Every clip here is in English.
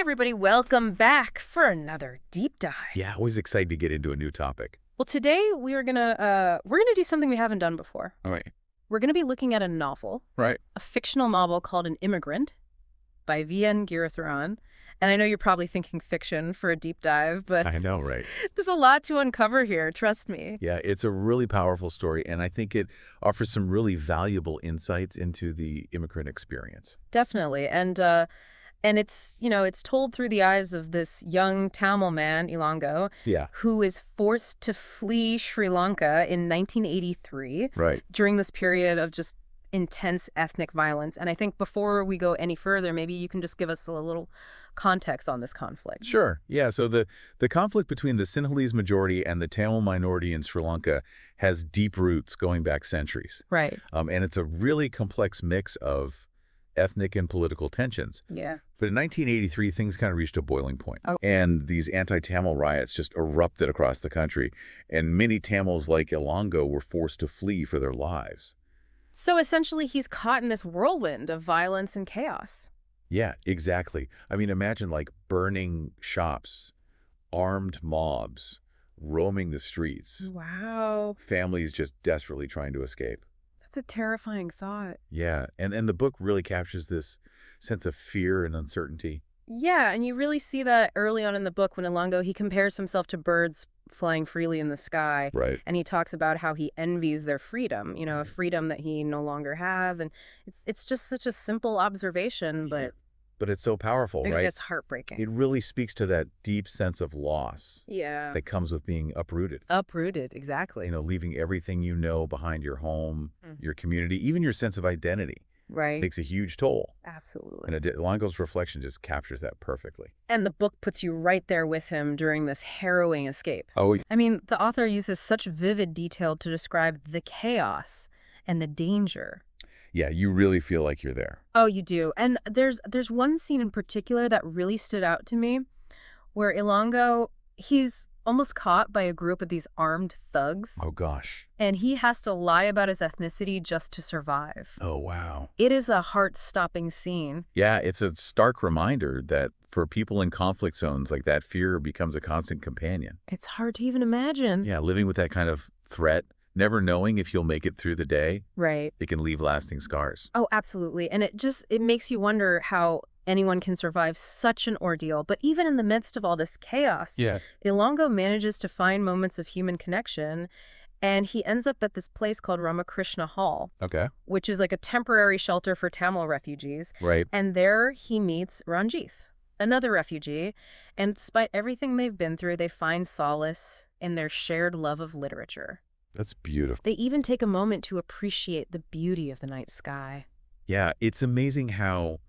everybody, welcome back for another deep dive. Yeah, always excited to get into a new topic. Well, today we're gonna do something we haven't done before. All right. We're gonna be looking at a novel, Right. a fictional novel called An Immigrant by V.N.Giritharan. And I know you're probably thinking fiction for a deep dive, but I know, right? there's a lot to uncover here, trust me. Yeah, it's a really powerful story, and I think it offers some really valuable insights into the immigrant experience. Definitely. And it's, it's told through the eyes of this young Tamil man, Ilango, Yeah. who is forced to flee Sri Lanka in 1983 Right. during this period of just intense ethnic violence. And I think before we go any further, maybe you can just give us a little context on this conflict. Sure. Yeah, so the conflict between the Sinhalese majority and the Tamil minority in Sri Lanka has deep roots going back centuries. Right. And it's a really complex mix of ethnic and political tensions. Yeah. But in 1983, things kind of reached a boiling point. Oh. And these anti-Tamil riots just erupted across the country. And many Tamils like Ilango were forced to flee for their lives. So essentially, he's caught in this whirlwind of violence and chaos. Yeah, exactly. I mean, imagine like burning shops, armed mobs, roaming the streets, Wow. families just desperately trying to escape. That's a terrifying thought. Yeah, and the book really captures this sense of fear and uncertainty. Yeah, and you really see that early on in the book when Ilango, he compares himself to birds flying freely in the sky. Right. And he talks about how he envies their freedom, a freedom that he no longer has. And it's just such a simple observation, but But it's so powerful, right? it's heartbreaking. It really speaks to that deep sense of loss Yeah. that comes with being uprooted. Uprooted, exactly. Leaving everything you know behind your home, Mhm. your community, even your sense of identity Right. takes a huge toll. Absolutely. And Ilango's reflection just captures that perfectly. And the book puts you right there with him during this harrowing escape. Oh, I mean, the author uses such vivid detail to describe the chaos and the danger. yeah, you really feel like you're there. Oh, you do. And there's one scene in particular that really stood out to me where Ilango, he's almost caught by a group of these armed thugs, Oh, gosh. and he has to lie about his ethnicity just to survive. Oh, wow. It is a heart-stopping scene. Yeah, it's a stark reminder that for people in conflict zones like that, fear becomes a constant companion. It's hard to even imagine. Yeah, living with that kind of threat, never knowing if you'll make it through the day, Right. it can leave lasting scars. Oh, absolutely. And it makes you wonder how anyone can survive such an ordeal. But even in the midst of all this chaos, Yeah. Ilango manages to find moments of human connection, and he ends up at this place called Ramakrishna Hall, Okay. which is like a temporary shelter for Tamil refugees. Right. And there he meets Ranjith, another refugee, and despite everything they've been through, they find solace in their shared love of literature. That's beautiful. They even take a moment to appreciate the beauty of the night sky. Yeah, it's amazing how,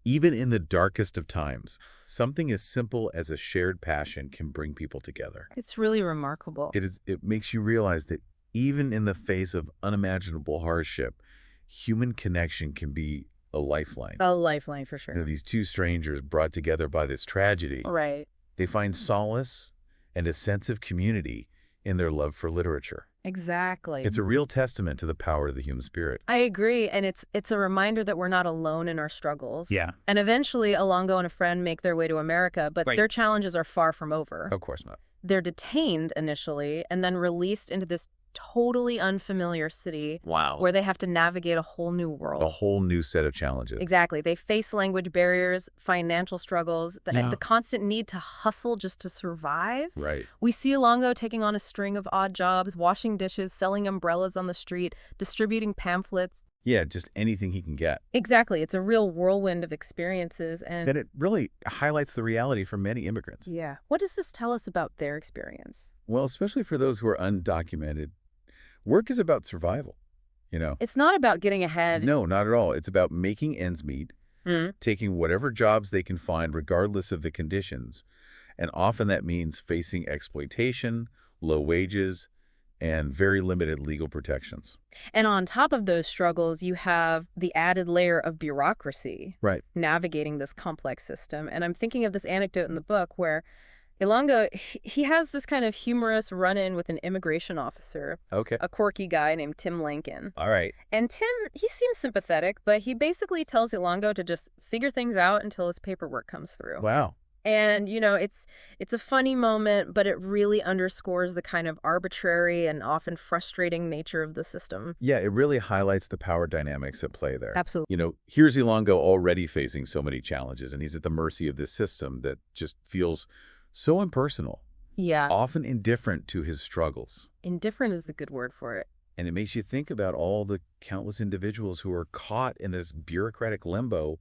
even in the darkest of times, something as simple as a shared passion can bring people together. It's really remarkable. It makes you realize that even in the face of unimaginable hardship, human connection can be a lifeline. A lifeline for sure. These two strangers brought together by this tragedy, Right. they find solace and a sense of community in their love for literature. Exactly. It's a real testament to the power of the human spirit. I agree, and it's a reminder that we're not alone in our struggles. Yeah. And eventually, Ilango and a friend make their way to America, but Right. their challenges are far from over. Of course not. They're detained initially and then released into this totally unfamiliar city Wow. where they have to navigate a whole new world. A whole new set of challenges. Exactly. They face language barriers, financial struggles, and the constant need to hustle just to survive. Right. We see Ilango taking on a string of odd jobs, washing dishes, selling umbrellas on the street, distributing pamphlets. Yeah, just anything he can get. Exactly. It's a real whirlwind of experiences. And it really highlights the reality for many immigrants. yeah. What does this tell us about their experience? Well, especially for those who are undocumented, work is about survival, It's not about getting ahead. No, not at all. It's about making ends meet, Mm. taking whatever jobs they can find regardless of the conditions. And often that means facing exploitation, low wages, and very limited legal protections. And on top of those struggles, you have the added layer of bureaucracy Right. navigating this complex system. And I'm thinking of this anecdote in the book where Ilongo, he has this kind of humorous run-in with an immigration officer, Okay. a quirky guy named Tim Lankin. All right. And Tim, he seems sympathetic, but he basically tells Ilongo to just figure things out until his paperwork comes through. Wow. And, it's a funny moment, but it really underscores the kind of arbitrary and often frustrating nature of the system. Yeah, it really highlights the power dynamics at play there. Absolutely. Here's Ilongo already facing so many challenges, and he's at the mercy of this system that just feels so impersonal, Yeah. often indifferent to his struggles. Indifferent is a good word for it. And it makes you think about all the countless individuals who are caught in this bureaucratic limbo,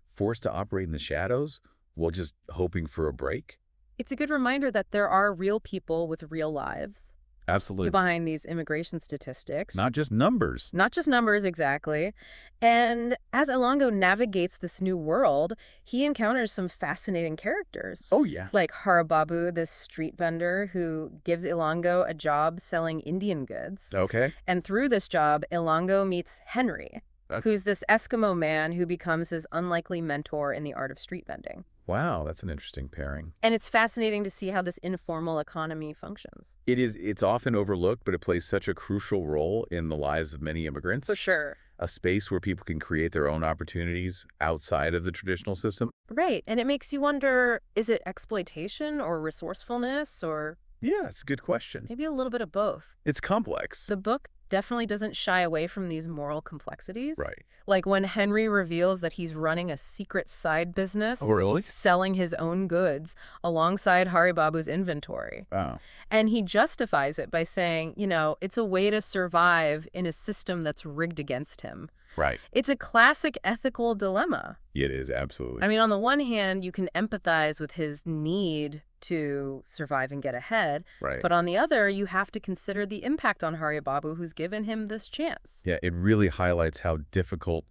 forced to operate in the shadows while just hoping for a break. It's a good reminder that there are real people with real lives Absolutely. behind these immigration statistics. Not just numbers. Not just numbers, exactly. And as Ilongo navigates this new world, he encounters some fascinating characters. Oh, yeah. Like Harababu, this street vendor who gives Ilongo a job selling Indian goods. Okay. And through this job, Ilongo meets Henry, who's this Eskimo man who becomes his unlikely mentor in the art of street vending. Wow, that's an interesting pairing. And it's fascinating to see how this informal economy functions. It is. It's often overlooked, but it plays such a crucial role in the lives of many immigrants. For sure. A space where people can create their own opportunities outside of the traditional system. Right. And it makes you wonder, is it exploitation or resourcefulness or Yeah, it's a good question. maybe a little bit of both? It's complex. The book definitely doesn't shy away from these moral complexities. Right. Like when Henry reveals that he's running a secret side business. Oh, really? Selling his own goods alongside Haribabu's inventory. Wow. And he justifies it by saying, it's a way to survive in a system that's rigged against him. Right. It's a classic ethical dilemma. It is, absolutely. I mean, on the one hand, you can empathize with his need to survive and get ahead. Right. But on the other, you have to consider the impact on Haribabu, who's given him this chance. Yeah, it really highlights how difficult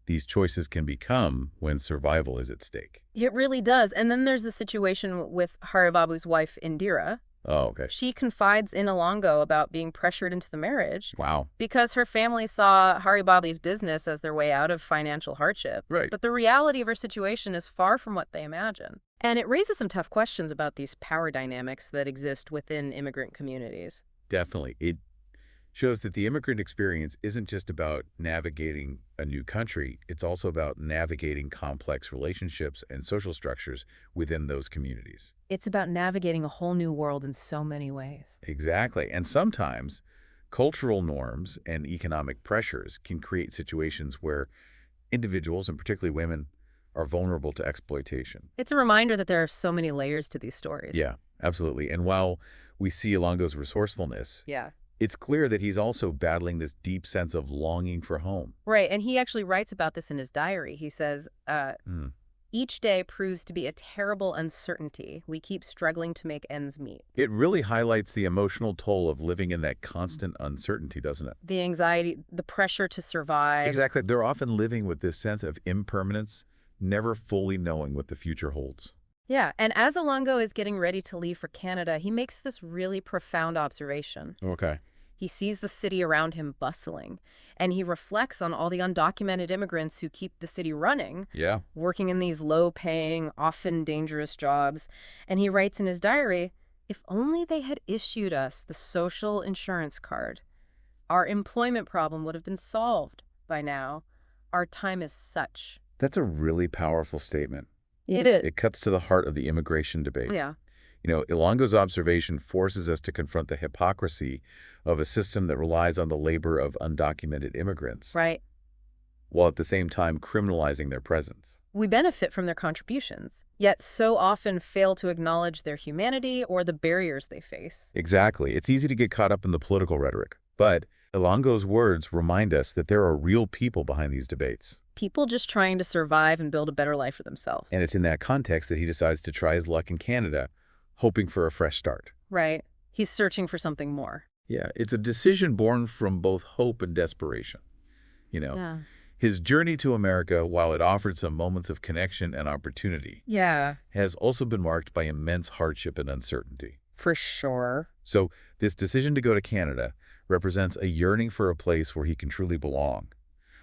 these choices can become when survival is at stake. It really does. And then there's the situation with Haribabu's wife, Indira. Oh, okay. She confides in Ilongo about being pressured into the marriage. Wow. Because her family saw Haribabu's business as their way out of financial hardship. Right. But the reality of her situation is far from what they imagine. And it raises some tough questions about these power dynamics that exist within immigrant communities. Definitely. It shows that the immigrant experience isn't just about navigating a new country. It's also about navigating complex relationships and social structures within those communities. It's about navigating a whole new world in so many ways. Exactly. And sometimes cultural norms and economic pressures can create situations where individuals, and particularly women, are vulnerable to exploitation. It's a reminder that there are so many layers to these stories. Yeah, absolutely. And while we see Ilongo's resourcefulness, Yeah. it's clear that he's also battling this deep sense of longing for home. Right. And he actually writes about this in his diary. He says, Mm. each day proves to be a terrible uncertainty. We keep struggling to make ends meet. It really highlights the emotional toll of living in that constant uncertainty, doesn't it? The anxiety, the pressure to survive. Exactly. They're often living with this sense of impermanence, never fully knowing what the future holds. Yeah. And as Ilongo is getting ready to leave for Canada, he makes this really profound observation. Okay. He sees the city around him bustling, and he reflects on all the undocumented immigrants who keep the city running, Yeah. working in these low-paying, often dangerous jobs. And he writes in his diary, if only they had issued us the social insurance card, our employment problem would have been solved by now. Our time is such. That's a really powerful statement. It is. It cuts to the heart of the immigration debate. Yeah. Ilongo's observation forces us to confront the hypocrisy of a system that relies on the labor of undocumented immigrants, Right. while at the same time criminalizing their presence. We benefit from their contributions, yet so often fail to acknowledge their humanity or the barriers they face. Exactly. It's easy to get caught up in the political rhetoric, but Ilongo's words remind us that there are real people behind these debates. People just trying to survive and build a better life for themselves. And it's in that context that he decides to try his luck in Canada, hoping for a fresh start. Right. He's searching for something more. Yeah, it's a decision born from both hope and desperation. Yeah. His journey to America, while it offered some moments of connection and opportunity, Yeah, has also been marked by immense hardship and uncertainty. for sure. So this decision to go to Canada represents a yearning for a place where he can truly belong,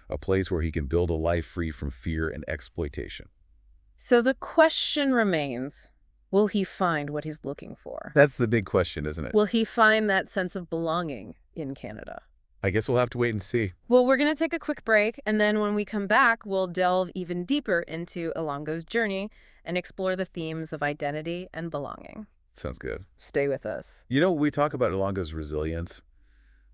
a place where he can build a life free from fear and exploitation. So the question remains, Will he find what he's looking for? That's the big question, isn't it? Will he find that sense of belonging in Canada? I guess we'll have to wait and see. Well, we're going to take a quick break, and then when we come back, we'll delve even deeper into Ilongo's journey and explore the themes of identity and belonging. Sounds good. Stay with us. You know, when we talk about Ilongo's resilience,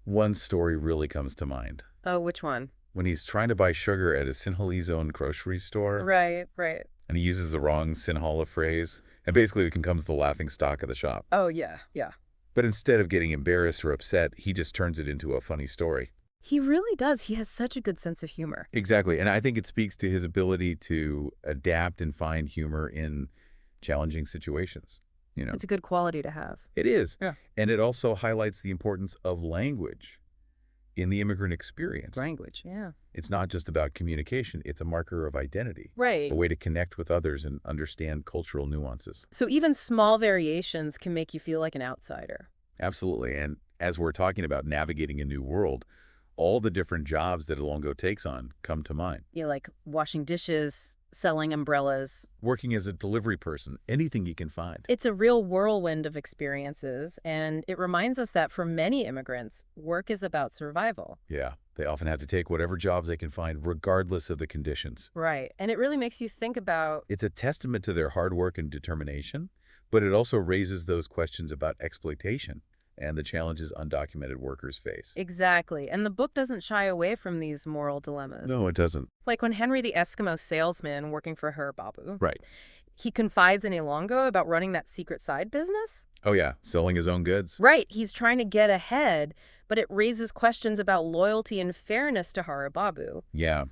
one story really comes to mind. Oh, which one? When he's trying to buy sugar at a Sinhalese-owned grocery store. Right, right. And he uses the wrong Sinhala phrase, and basically becomes the laughing stock of the shop. Oh, yeah, yeah. But instead of getting embarrassed or upset, he just turns it into a funny story. He really does. He has such a good sense of humor. Exactly, and I think it speaks to his ability to adapt and find humor in challenging situations. You know, It's a good quality to have. it is. Yeah. And it also highlights the importance of language in the immigrant experience. Language, yeah. It's not just about communication, it's a marker of identity. Right. A way to connect with others and understand cultural nuances. So even small variations can make you feel like an outsider. Absolutely. And as we're talking about navigating a new world, all the different jobs that Ilongo takes on come to mind. Yeah, like washing dishes, selling umbrellas. Working as a delivery person, anything you can find. It's a real whirlwind of experiences, and it reminds us that for many immigrants, work is about survival. Yeah, they often have to take whatever jobs they can find, regardless of the conditions. Right. And it really makes you think about, It's a testament to their hard work and determination, but it also raises those questions about exploitation and the challenges undocumented workers face. exactly. And the book doesn't shy away from these moral dilemmas. No, it doesn't. Like when Henry the Eskimo salesman working for her Babu, Right. he confides in Ilongo about running that secret side business. Oh yeah, selling his own goods. Right. He's trying to get ahead, but it raises questions about loyalty and fairness to Harababu. Yeah,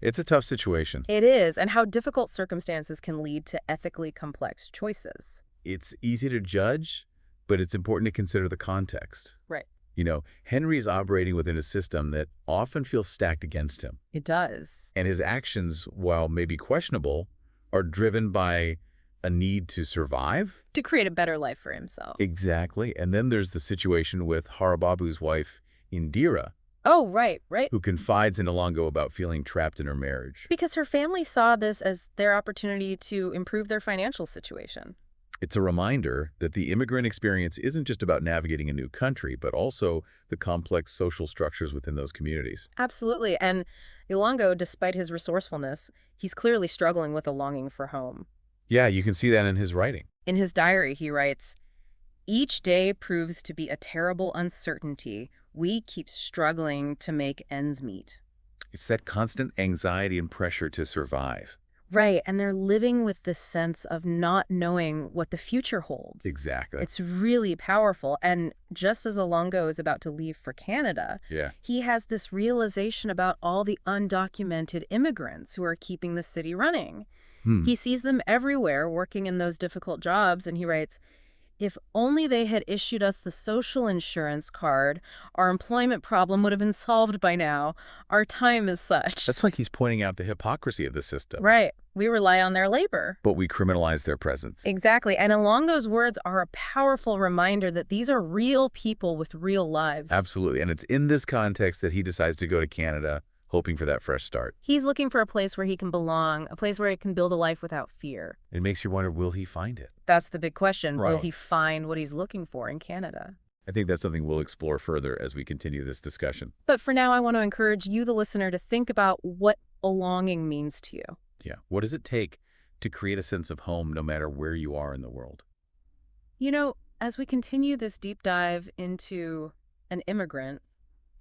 it's a tough situation. It is, and how difficult circumstances can lead to ethically complex choices. It's easy to judge, but it's important to consider the context. Right. You know, Henry's operating within a system that often feels stacked against him. It does. And his actions, while maybe questionable, are driven by a need to survive. To create a better life for himself. Exactly. And then there's the situation with Harababu's wife, Indira, Oh, right, right. who confides in Ilongo about feeling trapped in her marriage. Because her family saw this as their opportunity to improve their financial situation. It's a reminder that the immigrant experience isn't just about navigating a new country, but also the complex social structures within those communities. Absolutely. And Ilongo, despite his resourcefulness, he's clearly struggling with a longing for home. Yeah, you can see that in his writing. In his diary, he writes, "Each day proves to be a terrible uncertainty. We keep struggling to make ends meet." It's that constant anxiety and pressure to survive. Right, and they're living with this sense of not knowing what the future holds. Exactly. It's really powerful. And just as Ilongo is about to leave for Canada, Yeah. he has this realization about all the undocumented immigrants who are keeping the city running. He sees them everywhere working in those difficult jobs, and he writes, "If only they had issued us the social insurance card, our employment problem would have been solved by now. Our time is such." That's like he's pointing out the hypocrisy of the system. Right. We rely on their labor. But we criminalize their presence. Exactly. And Ilongo's words are a powerful reminder that these are real people with real lives. Absolutely. And it's in this context that he decides to go to Canada, hoping for that fresh start. He's looking for a place where he can belong, a place where he can build a life without fear. It makes you wonder, will he find it? That's the big question. Will Right. he find what he's looking for in Canada? I think that's something we'll explore further as we continue this discussion. But for now, I want to encourage you, the listener, to think about what belonging means to you. Yeah. What does it take to create a sense of home no matter where you are in the world? You know, as we continue this deep dive into An Immigrant,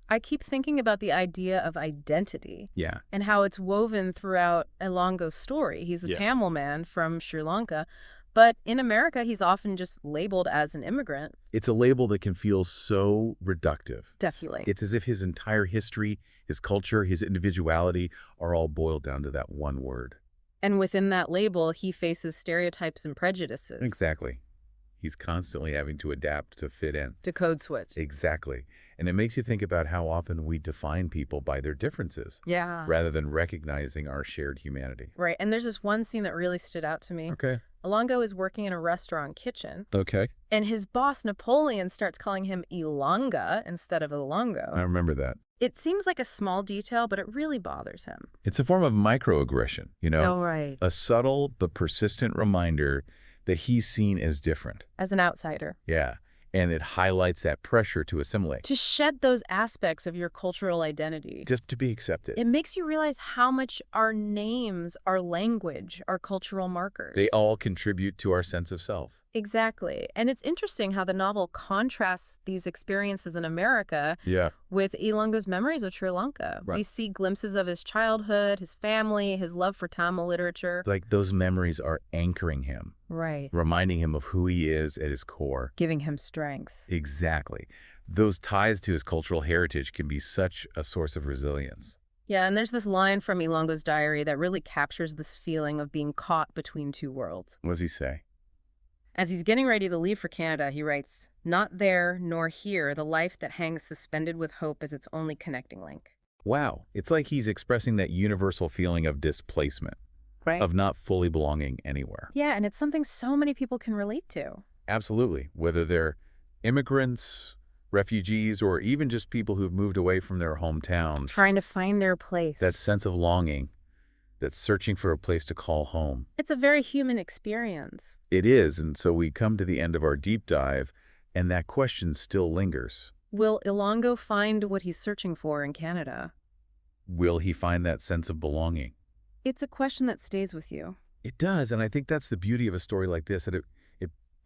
I keep thinking about the idea of identity Yeah. and how it's woven throughout Ilongo's story. He's a Yeah. Tamil man from Sri Lanka, but in America, he's often just labeled as an immigrant. It's a label that can feel so reductive. Definitely. It's as if his entire history, his culture, his individuality are all boiled down to that one word. And within that label, he faces stereotypes and prejudices. Exactly. He's constantly having to adapt to fit in. To code switch. Exactly. And it makes you think about how often we define people by their differences Yeah. rather than recognizing our shared humanity. Right. And there's this one scene that really stood out to me. Okay. Ilongo is working in a restaurant kitchen, Okay. and his boss, Napoleon, starts calling him Ilonga instead of Ilongo. I remember that. It seems like a small detail, but it really bothers him. It's a form of microaggression, you know? right. A subtle but persistent reminder that he's seen as different. As an outsider. Yeah. And it highlights that pressure to assimilate. To shed those aspects of your cultural identity. Just to be accepted. It makes you realize how much our names, our language, our cultural markers. They all contribute to our sense of self. Exactly. And it's interesting how the novel contrasts these experiences in America with Ilongo's memories of Sri Lanka. Right. We see glimpses of his childhood, his family, his love for Tamil literature. Like those memories are anchoring him. Right. Reminding him of who he is at his core. Giving him strength. Exactly. Those ties to his cultural heritage can be such a source of resilience. Yeah, and there's this line from Ilongo's diary that really captures this feeling of being caught between two worlds. What does he say? As he's getting ready to leave for Canada, he writes, "Not there nor here, the life that hangs suspended with hope as its only connecting link." Wow. It's like he's expressing that universal feeling of displacement. Right. Of not fully belonging anywhere. Yeah, and it's something so many people can relate to. Absolutely. Whether they're immigrants, refugees, or even just people who've moved away from their hometowns. Trying to find their place. That sense of longing, that searching for a place to call home. It's a very human experience. It is, and so we come to the end of our deep dive, and that question still lingers. Will Ilongo find what he's searching for in Canada? Will he find that sense of belonging? It's a question that stays with you. It does, and I think that's the beauty of a story like this, that it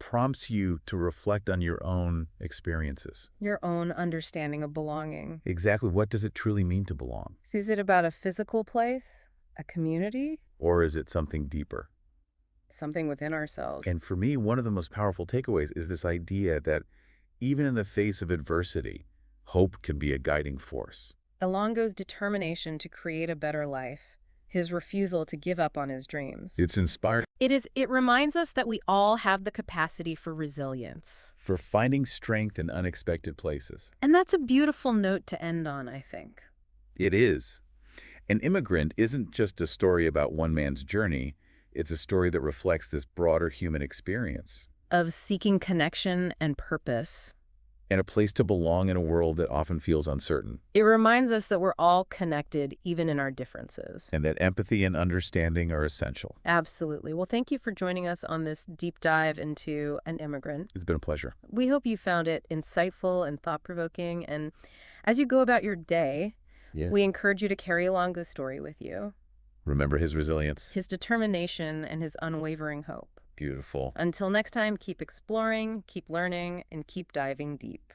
prompts you to reflect on your own experiences. Your own understanding of belonging. Exactly. What does it truly mean to belong? Is it about a physical place, a community? Or is it something deeper? Something within ourselves. And for me, one of the most powerful takeaways is this idea that even in the face of adversity, hope can be a guiding force. Ilongo's determination to create a better life, his refusal to give up on his dreams. It's inspiring. It reminds us that we all have the capacity for resilience. For finding strength in unexpected places. And that's a beautiful note to end on, I think. It is. An Immigrant isn't just a story about one man's journey. It's a story that reflects this broader human experience. Of seeking connection and purpose. And a place to belong in a world that often feels uncertain. It reminds us that we're all connected, even in our differences. And that empathy and understanding are essential. Absolutely. Well, thank you for joining us on this deep dive into An Immigrant. It's been a pleasure. We hope you found it insightful and thought-provoking. And as you go about your day, we encourage you to carry along the story with you. Remember his resilience. His determination and his unwavering hope. Beautiful. Until next time, keep exploring, keep learning, and keep diving deep.